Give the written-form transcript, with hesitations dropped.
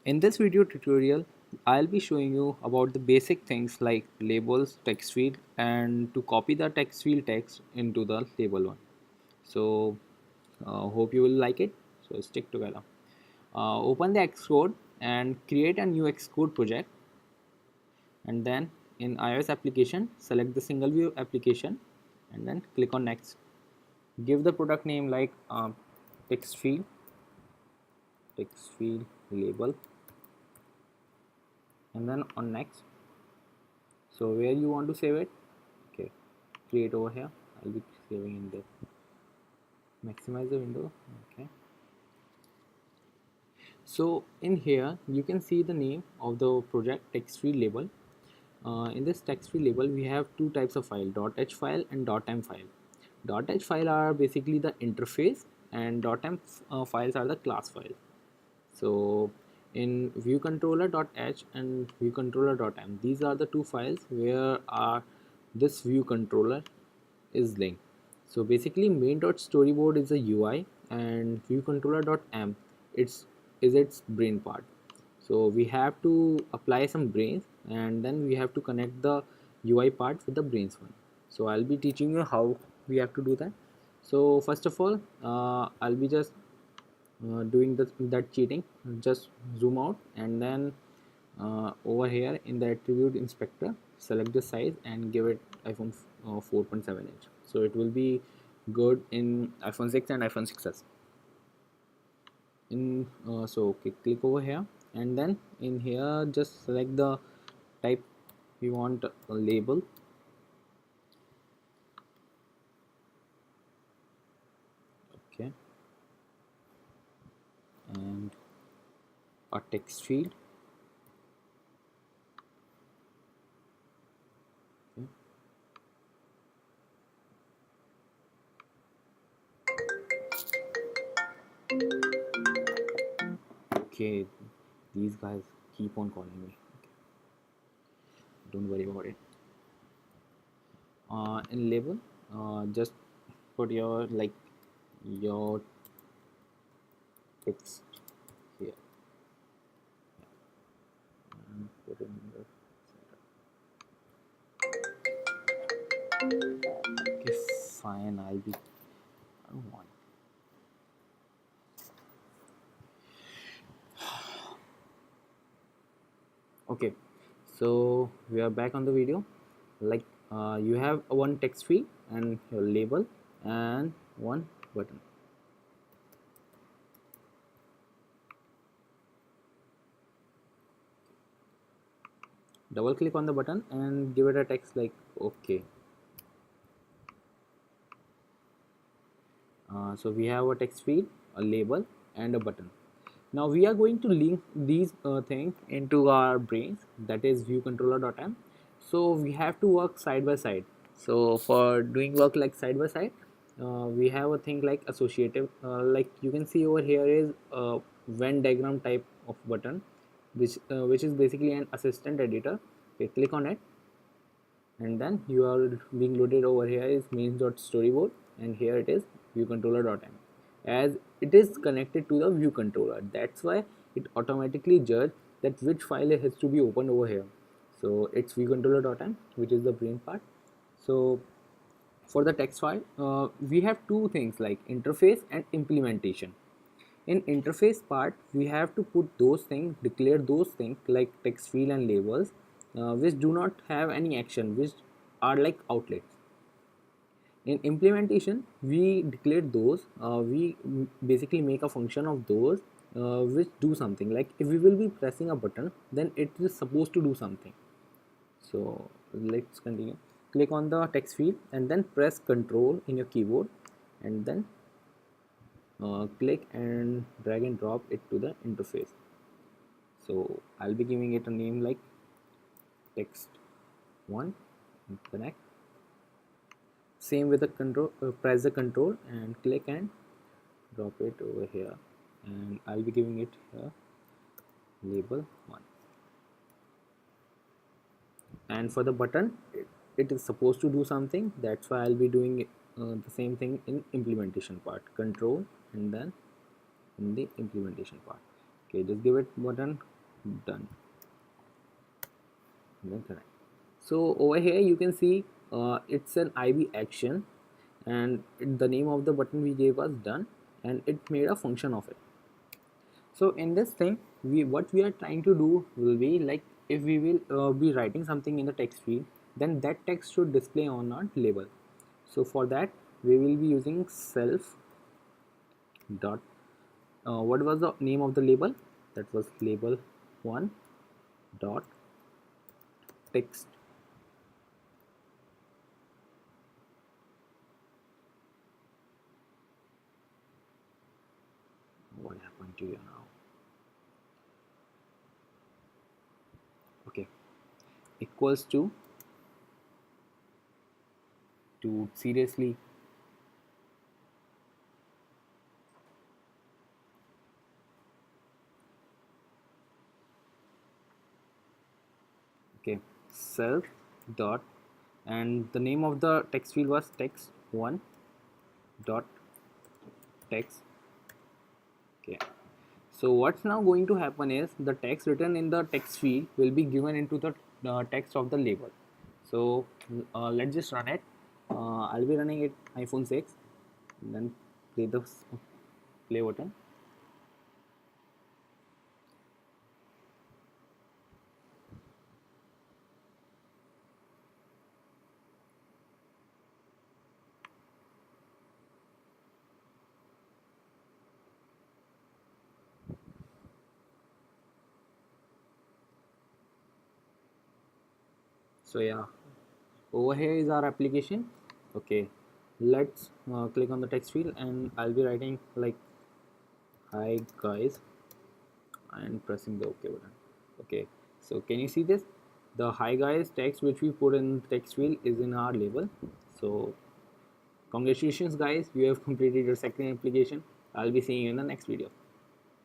In this video tutorial, I'll be showing you about the basic things like labels, text field, and to copy the text field text into the label one. So, hope you will like it. So, stick together. Open the Xcode and create a new Xcode project, and then in iOS application, select the single view application, and then click on next. Give the product name like text field, label, and then on next. So where you want to save it, okay, create over here. I'll be saving in the maximize the window. Okay, so in here you can see the name of the project, TextField Label. In this TextField Label we have two types of file, .h file and .m file. .h file are basically the interface, and .m files are the class file. So in viewController.h and viewController.m, these are the two files where this view controller is linked. So basically main.storyboard is the UI and viewController.m is its brain part. So we have to apply some brains, and then we have to connect the UI part with the brains one. So I'll be teaching you how we have to do that. So first of all, I'll be just doing that cheating. Just zoom out, and then over here in the attribute inspector, select the size and give it iPhone 4.7 inch. So it will be good in iPhone 6 and iPhone 6s. So okay, click over here, and then in here just select the type we want, a label, okay, and a text field, okay. Okay, these guys keep on calling me. Don't worry about it. In label, just put your your text here and put it in the center. Okay, fine. I don't want. Okay, so we are back on the video. You have one text field and your label and one button. Double click on the button and give it a text like okay. So we have a text field, a label, and a button. Now we are going to link these things into our brains, that is viewController.m. So we have to work side by side. So for doing work like side by side, we have a thing like associative. Like you can see over here is a Venn diagram type of button, which is basically an assistant editor. Okay, click on it, and then you are being loaded over here is mains.storyboard, and here it is viewController.m. As it is connected to the view controller, that's why it automatically judge that which file has to be opened over here. So it's viewController.m, which is the brain part. So for the text file, we have two things like interface and implementation. In interface part, we have to put those things, declare those things like text field and labels, which do not have any action, which are like outlets. In implementation, we declare those, basically make a function of those which do something. Like if we will be pressing a button, then it is supposed to do something. So let's continue. Click on the text field and then press Ctrl in your keyboard, and then click and drag and drop it to the interface. So I'll be giving it a name like text1 and connect. Same with the control, press the control and click and drop it over here, and I'll be giving it here label 1. And for the button, it is supposed to do something, that's why I'll be doing the same thing in implementation part, control and then in the implementation part. Okay, just give it button done. Then connect. So over here you can see it's an IB action, and the name of the button we gave was done, and it made a function of it. So in this thing, what we are trying to do will be like, if we will be writing something in the text field, then that text should display on our label. So for that we will be using self dot what was the name of the label? That was label 1 dot text. What happened to you now? Okay, equals to seriously. Okay, self dot, and the name of the text field was text1 dot text. Okay, so what's now going to happen is the text written in the text field will be given into the text of the label. So let's just run it. I'll be running it iPhone 6, then play the play button. So yeah, over here is our application. Okay, let's click on the text field, and I'll be writing like, hi guys, and pressing the OK button. Okay, so can you see this? The hi guys text which we put in text field is in our label. So congratulations guys, you have completed your second application. I'll be seeing you in the next video.